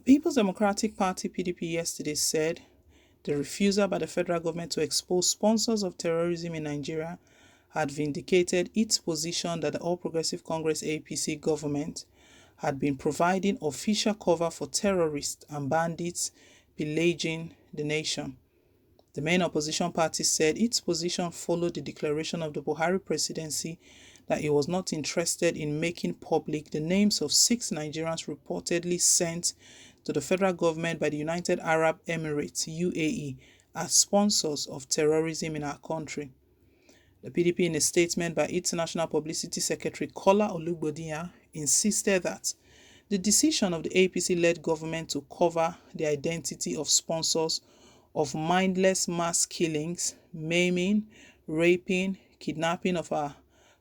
People's Democratic Party (PDP) yesterday said the refusal by the federal government to expose sponsors of terrorism in Nigeria had vindicated its position that the All Progressive Congress (APC) government had been providing official cover for terrorists and bandits pillaging the nation. The main opposition party said its position followed the declaration of the Buhari presidency that it was not interested in making public the names of 6 Nigerians reportedly sent to the federal government by the United Arab Emirates (UAE) as sponsors of terrorism in our country. The PDP, in a statement by its National Publicity Secretary Kola Olugbodiyan, insisted that the decision of the APC-led government to cover the identity of sponsors of mindless mass killings, maiming, raping, kidnapping of our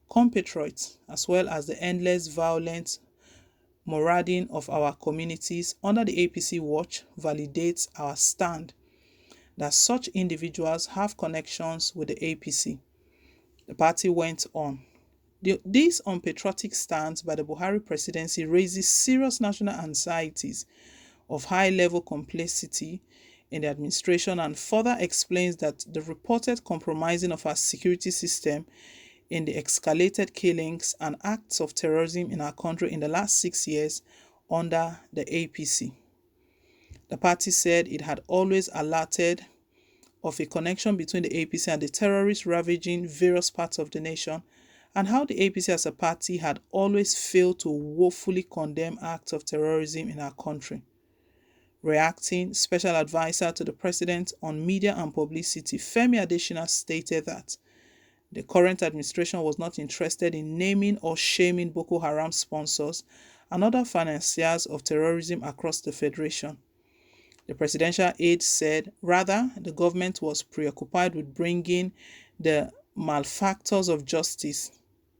compatriots, as well as the endless violent marauding of our communities under the APC watch validates our stand that such individuals have connections with the APC. The party went on. This unpatriotic stance by the Buhari presidency raises serious national anxieties of high-level complicity in the administration and further explains that the reported compromising of our security system in the escalated killings and acts of terrorism in our country in the last 6 years under the APC. The party said it had always alerted of a connection between the APC and the terrorists ravaging various parts of the nation, and how the APC as a party had always failed to woefully condemn acts of terrorism in our country. Reacting, Special Advisor to the President on Media and Publicity Femi Adesina stated that the current administration was not interested in naming or shaming Boko Haram sponsors and other financiers of terrorism across the federation. The presidential aide said, rather, the government was preoccupied with bringing the malefactors of justice.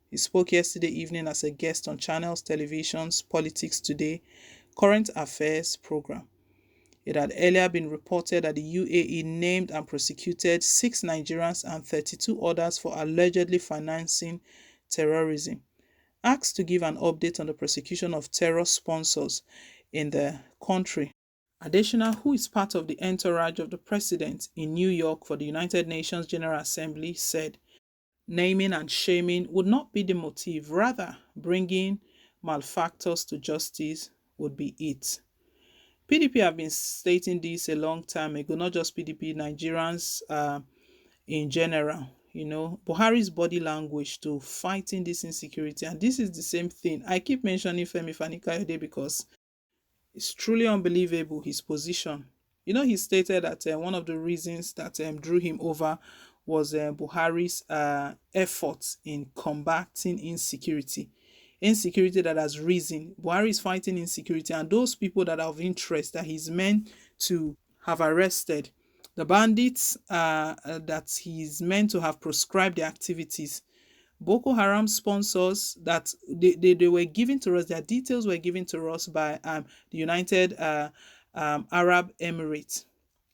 He spoke yesterday evening as a guest on Channels Television's Politics Today Current Affairs program. It had earlier been reported that the UAE named and prosecuted 6 Nigerians and 32 others for allegedly financing terrorism. Asked to give an update on the prosecution of terror sponsors in the country, Adesina, who is part of the entourage of the president in New York for the United Nations General Assembly, said naming and shaming would not be the motive, rather, bringing malefactors to justice would be it. PDP have been stating this a long time ago, not just PDP, Nigerians in general. Buhari's body language to fighting this insecurity, and this is the same thing. I keep mentioning Femi Fani-Kayode because it's truly unbelievable, his position. He stated that one of the reasons that drew him over was Buhari's efforts in combating insecurity. Insecurity that has risen. Buhari is fighting insecurity, and those people that are of interest that he's meant to have arrested, the bandits that he's meant to have proscribed their activities, Boko Haram sponsors that they were given to us, their details were given to us by the United Arab Emirates,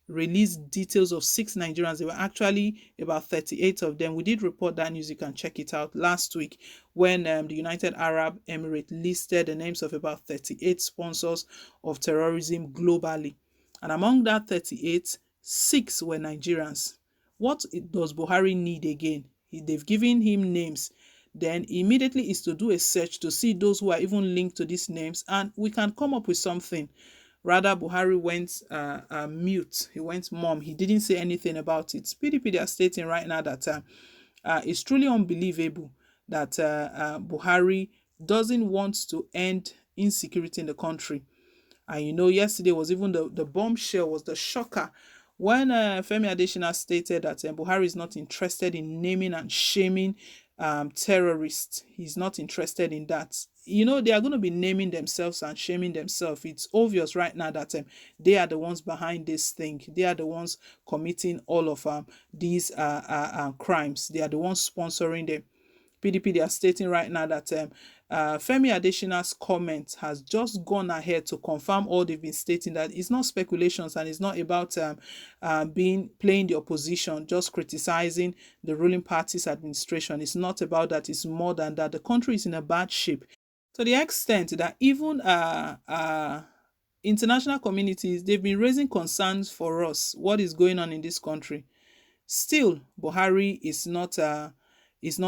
released details of 6 Nigerians. There were actually about 38 of them. We did report that news. You can check it out last week when the United Arab Emirates listed the names of about 38 sponsors of terrorism globally. And among that 38, 6 were Nigerians. What does Buhari need again? They've given him names. Then immediately is to do a search to see those who are even linked to these names, and we can come up with something. Rather, Buhari went mute. He went mum. He didn't say anything about it. PDP, they are stating right now that it's truly unbelievable that Buhari doesn't want to end insecurity in the country. And yesterday was even the bombshell, was the shocker, when Femi Adesina stated that Buhari is not interested in naming and shaming terrorists. He's not interested in that. They are going to be naming themselves and shaming themselves. It's obvious right now that they are the ones behind this thing. They are the ones committing all of these crimes. They are the ones sponsoring them. PDP, they are stating right now that Femi Adesina's comment has just gone ahead to confirm all they've been stating, that it's not speculations and it's not about playing the opposition, just criticizing the ruling party's administration. It's not about that. It's more than that. The country is in a bad shape, to the extent that even international communities, they've been raising concerns for us, what is going on in this country. Still, Buhari is not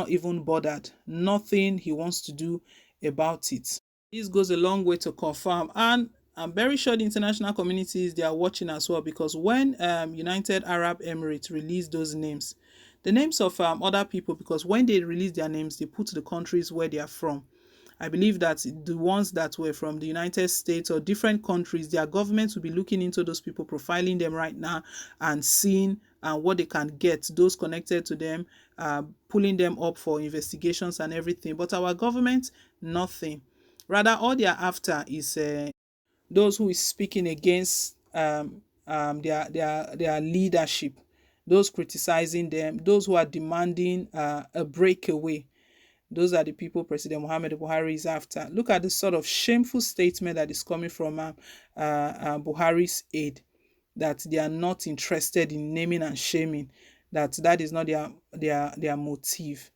even bothered. Nothing he wants to do about it. This goes a long way to confirm, and I'm very sure the international communities, they are watching as well, because when United Arab Emirates released those names, the names of other people, because when they release their names, they put the countries where they are from. I believe that the ones that were from the United States or different countries, their governments will be looking into those people, profiling them right now, and seeing what they can get, those connected to them, pulling them up for investigations and everything. But our government, nothing. Rather, all they are after is those who is speaking against their leadership, those criticizing them, those who are demanding a breakaway. Those are the people President Muhammad Buhari is after. Look at the sort of shameful statement that is coming from Buhari's aide, that they are not interested in naming and shaming, that is not their motive.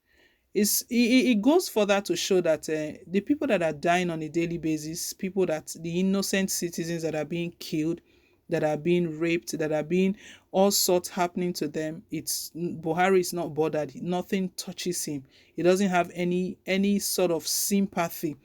It goes further to show that the people that are dying on a daily basis, people that the innocent citizens that are being killed, that are being raped, that are being all sorts happening to them, it's Buhari is not bothered. Nothing touches him. He doesn't have any sort of sympathy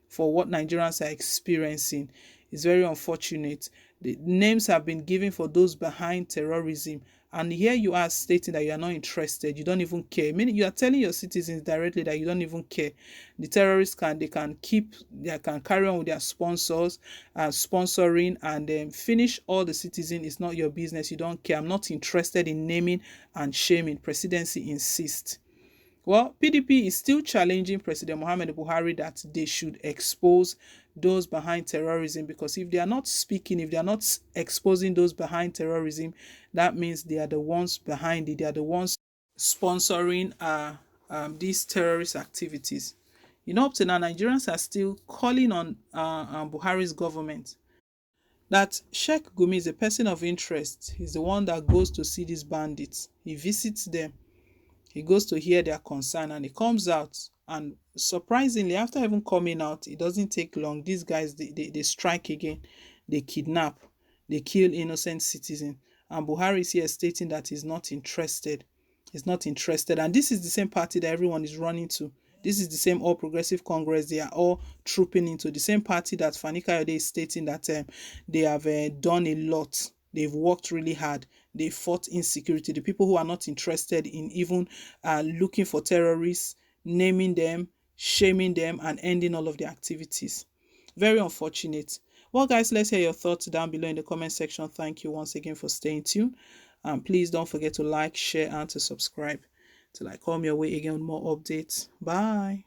for what Nigerians are experiencing. It's very unfortunate. The names have been given for those behind terrorism, and here you are stating that you are not interested, you don't even care. Meaning you are telling your citizens directly that you don't even care. The terrorists they can carry on with their sponsors, sponsoring, and then finish all the citizens. It's not your business. You don't care. I'm not interested in naming and shaming. Presidency insists. Well, PDP is still challenging President Muhammad Buhari that they should expose those behind terrorism, because if they are not speaking, if they are not exposing those behind terrorism, that means they are the ones behind it. They are the ones sponsoring these terrorist activities. You know, up to now, Nigerians are still calling on Buhari's government that Sheikh Gumi is a person of interest. He's the one that goes to see these bandits. He visits them. He goes to hear their concern, and he comes out, and surprisingly, after even coming out, it doesn't take long. These guys, they strike again. They kidnap. They kill innocent citizens. And Buhari is here stating that he's not interested. He's not interested. And this is the same party that everyone is running to. This is the same All Progressive Congress. They are all trooping into the same party that Fani Kayode is stating that they have done a lot. They've worked really hard. They fought insecurity. The people who are not interested in even looking for terrorists, naming them, shaming them, and ending all of the activities. Very unfortunate. Well, guys, let's hear your thoughts down below in the comment section. Thank you once again for staying tuned. Please don't forget to like, share, and to subscribe till I come your way again with more updates. Bye.